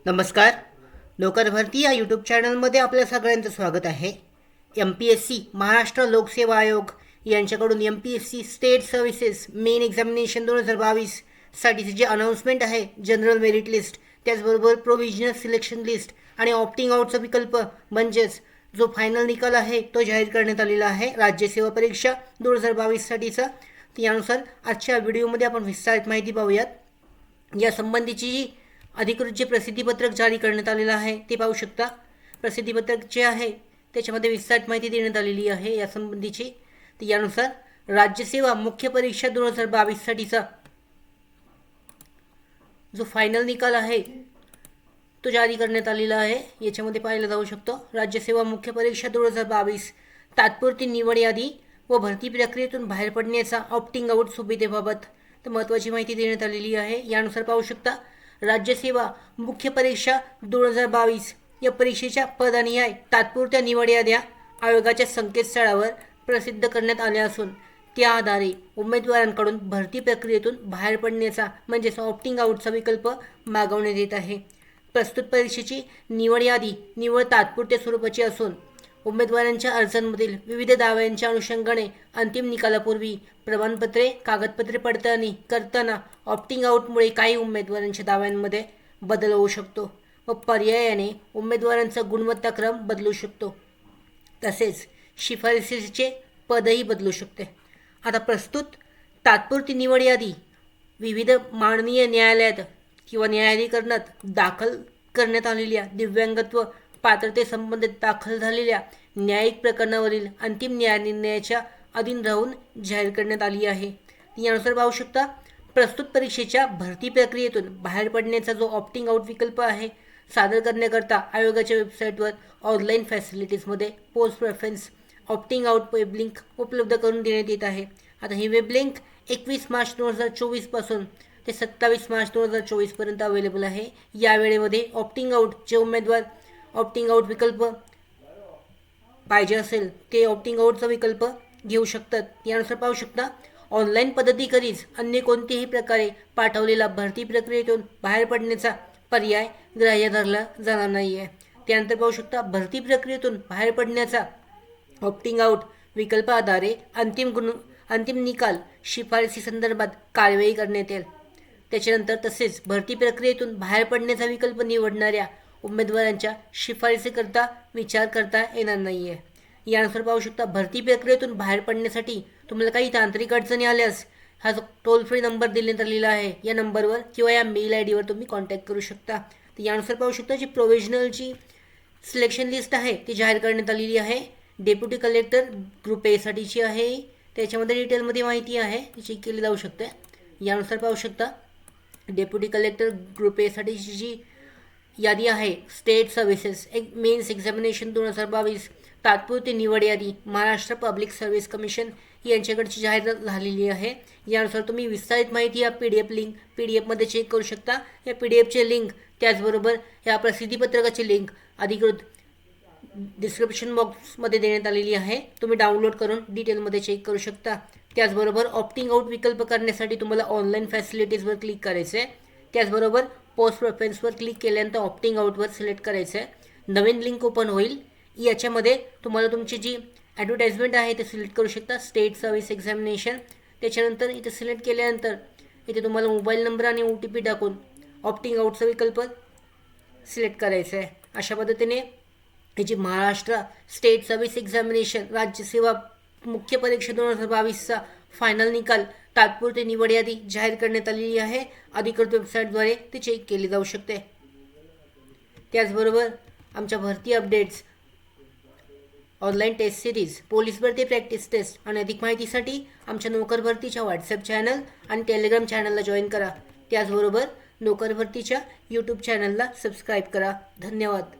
नमस्कार. नोकर भरती या यूट्यूब चॅनलमध्ये आपल्या सगळ्यांचं स्वागत आहे. MPSC महाराष्ट्र लोकसेवा आयोग यांच्याकडून MPSC state services main examination 2022 साठीचे जे अनाऊन्समेंट आहे, जनरल मेरिट लिस्ट, त्याचबरोबर प्रोव्हिजनल सिलेक्शन लिस्ट आणि ऑप्टिंग आउटचा विकल्प म्हणजेच जो फायनल निकाल आहे तो जाहीर करण्यात आलेला आहे राज्यसेवा परीक्षा 2022 साठीचा. त्यानुसार आजच्या व्हिडिओमध्ये आपण विस्तारित माहिती पाहूयात. या संबंधीची जी अधिकृत जे प्रसिद्धीपत्रक जारी करण्यात आलेलं आहे ते पाहू शकता. प्रसिद्धीपत्रक जे आहे त्याच्यामध्ये विस्तारित माहिती देण्यात आलेली आहे या संबंधीची. तर यानुसार राज्यसेवा मुख्य परीक्षा 2022 साठीचा जो फायनल निकाल आहे तो जारी करण्यात आलेला आहे. याच्यामध्ये पाहिलं जाऊ शकतो राज्यसेवा मुख्य परीक्षा 2022 तात्पुरती निवड यादी व भरती प्रक्रियेतून बाहेर पडण्याचा ऑप्टिंग आउट सुविधेबाबत तर महत्त्वाची माहिती देण्यात आलेली आहे. यानुसार पाहू शकता राज्यसेवा मुख्य परीक्षा 2022 या परीक्षेच्या पदानिहाय तात्पुरत्या निवड याद्या आयोगाच्या संकेतस्थळावर प्रसिद्ध करण्यात आल्या असून त्या आधारे उमेदवारांकडून भरती प्रक्रियेतून बाहेर पडण्याचा म्हणजेच ऑप्टिंग आउटचा विकल्प मागवण्यात येत आहे. प्रस्तुत परीक्षेची निवड यादी निवड तात्पुरत्या स्वरूपाची असून उमेदवारांच्या अर्जांमधील विविध दाव्यांच्या अनुषंगाने अंतिम निकालापूर्वी प्रमाणपत्रे कागदपत्रे पडताळणी करताना ऑप्टिंग आउटमुळे काही उमेदवारांच्या दाव्यांमध्ये बदल होऊ शकतो व पर्यायाने उमेदवारांचा गुणवत्ताक्रम बदलू शकतो. तसेच शिफारसीचे पदही बदलू शकते. आता प्रस्तुत तात्पुरती निवड यादी विविध माननीय न्यायालयात किंवा न्यायाधिकरणात दाखल करण्यात आलेल्या दिव्यांगत्व पात्रतेसंबंधित दाखल झालेल्या न्यायिक प्रकरणावरील अंतिम न्यायनिर्णयाच्या अधीन राहून जाहीर करण्यात आली आहे. यानुसार पाहू शकता प्रस्तुत परीक्षेच्या भरती प्रक्रियेतून बाहेर पडण्याचा जो ऑप्टिंग आउट विकल्प आहे सादर करण्याकरता आयोगाच्या वेबसाईटवर ऑनलाईन फॅसिलिटीजमध्ये post preference opting out web link उपलब्ध करून देण्यात येत आहे. आता ही वेब लिंक 21 मार्च 2024 पासून ते 27 मार्च 2024 पर्यंत अवेलेबल आहे. या वेळेमध्ये ऑप्टिंग आउट जे उमेदवार ऑप्टिंग आउट विकल्प पाहिजे असेल ते ऑप्टिंग आउटचा विकल्प घेऊ शकतात. यानुसार पाहू शकता ऑनलाईन पद्धतीखेरीज अन्य कोणत्याही प्रकारे पाठवलेला भरती प्रक्रियेतून बाहेर पडण्याचा पर्याय ग्राह्य धरला जाणार नाही आहे. त्यानंतर पाहू शकता भरती प्रक्रियेतून बाहेर पडण्याचा ऑप्टिंग आउट विकल्पाद्वारे अंतिम निकाल शिफारसी संदर्भात कार्यवाही करण्यात येईल. त्याच्यानंतर तसेच भरती प्रक्रियेतून बाहेर पडण्याचा विकल्प निवडणाऱ्या उमेदवारांच्या शिफारसीकरता विचार करता येणार नाही आहे. यानुसार पाहू शकता भरती प्रक्रियेतून बाहेर पडण्यासाठी तुम्हाला काही तांत्रिक अडचणी आल्यास हा जो टोल फ्री नंबर देण्यात आलेला आहे या नंबरवर किंवा या मेल आय डीवर तुम्ही कॉन्टॅक्ट करू शकता. तर यानुसार पाहू शकता जी प्रोव्हिजनलची सिलेक्शन लिस्ट आहे ती जाहीर करण्यात आलेली आहे. डेप्युटी कलेक्टर ग्रुप ए साठीची आहे. त्याच्यामध्ये डिटेलमध्ये माहिती आहे ती चेक केली जाऊ शकते. यानुसार पाहू शकता डेप्युटी कलेक्टर ग्रुप ए साठीची जी यादी आहे स्टेट सर्व्हिसेस मेन्स एक्झामिनेशन 2022 तात्पुरती निवड यादी महाराष्ट्र पब्लिक सर्व्हिस कमिशन यांच्याकडची जाहीर झालेली आहे. यानुसार तुम्ही विस्तारित माहिती या PDF मध्ये चेक करू शकता. या PDFचे लिंक त्याचबरोबर या प्रसिद्धीपत्रकाची लिंक अधिकृत डिस्क्रिप्शन बॉक्समध्ये देण्यात आलेली आहे. तुम्ही डाउनलोड करून डिटेलमध्ये चेक करू शकता. त्याचबरोबर ऑप्टिंग आउट विकल्प करण्यासाठी तुम्हाला ऑनलाईन फॅसिलिटीजवर क्लिक करायचं आहे. त्याचबरोबर पोस्ट प्रेफरन्सवर क्लिक केल्यानंतर ऑप्टिंग आउटवर सिलेक्ट करायचं आहे. नवीन लिंक ओपन होईल. याच्यामध्ये तुम्हाला तुमची जी ॲडव्हर्टाइजमेंट आहे ते सिलेक्ट करू शकता स्टेट सर्व्हिस एक्झामिनेशन. त्याच्यानंतर इथे सिलेक्ट केल्यानंतर इथे तुम्हाला मोबाईल नंबर आणि OTP टाकून ऑप्टिंग आउटचा विकल्प सिलेक्ट करायचा आहे. अशा पद्धतीने ही जी महाराष्ट्र स्टेट सर्व्हिस एक्झामिनेशन राज्यसेवा मुख्य परीक्षा 2022चा फायनल निकाल तात्पुरती निवड यादी जाहीर करण्यात आलेली आहे. अधिकृत वेबसाईटद्वारे ती चेक केली जाऊ शकते. त्याचबरोबर आमच्या भरती updates online test series police भरती प्रॅक्टिस टेस्ट आणि अधिक माहितीसाठी आमच्या नोकर भरतीच्या व्हॉट्सअप चॅनल आणि टेलिग्राम चॅनलला जॉईन करा. त्याचबरोबर नोकर भरतीच्या यूट्यूब चॅनलला सबस्क्राईब करा. धन्यवाद.